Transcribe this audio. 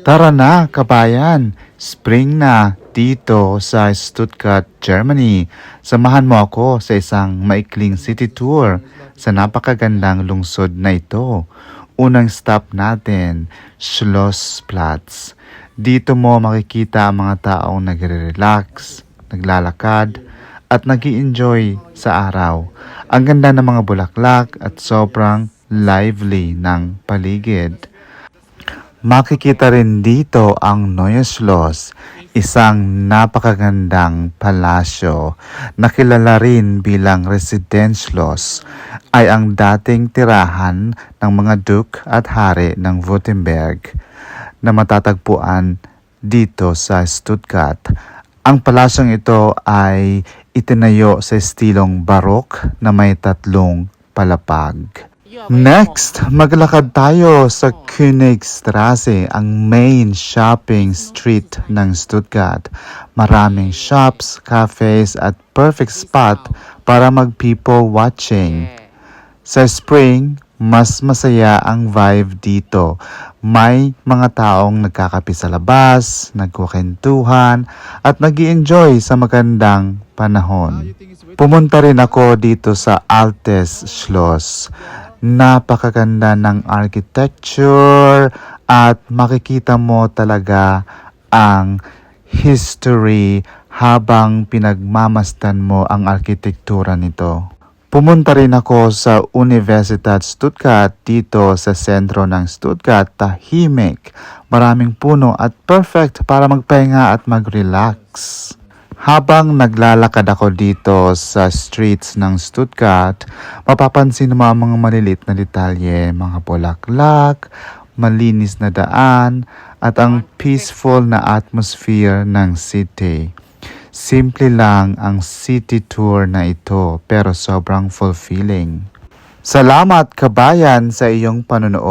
Tara na, kabayan! Spring na dito sa Stuttgart, Germany. Samahan mo ako sa isang maikling city tour sa napakagandang lungsod na ito. Unang stop natin, Schlossplatz. Dito mo makikita ang mga taong nagre-relax, naglalakad, at nag-i-enjoy sa araw. Ang ganda ng mga bulaklak at sobrang lively ng paligid. Makikita rin dito ang Neues Schloss, isang napakagandang palasyo na kilala rin bilang Residenzschloss, ay ang dating tirahan ng mga Duke at Hari ng Württemberg na matatagpuan dito sa Stuttgart. Ang palasyong ito ay itinayo sa estilong Baroque na may 3 palapag. Next, maglakad tayo sa Königstraße, ang main shopping street ng Stuttgart. Maraming shops, cafes at perfect spot para mag-people watching. Sa spring, mas masaya ang vibe dito. May mga taong nagkakape sa labas, nagkukwentuhan, at nag-i-enjoy sa magandang panahon. Pumunta rin ako dito sa Altes Schloss. Napakaganda ng architecture at makikita mo talaga ang history habang pinagmamasdan mo ang arkitektura nito. Pumunta rin ako sa Universität Stuttgart dito sa sentro ng Stuttgart, tahimik, maraming puno at perfect para magpahinga at mag-relax. Habang naglalakad ako dito sa streets ng Stuttgart, mapapansin mo ang mga malilit na detalye, mga bulaklak, malinis na daan, at ang peaceful na atmosphere ng city. Simple lang ang city tour na ito pero sobrang fulfilling. Salamat kabayan sa iyong panonood.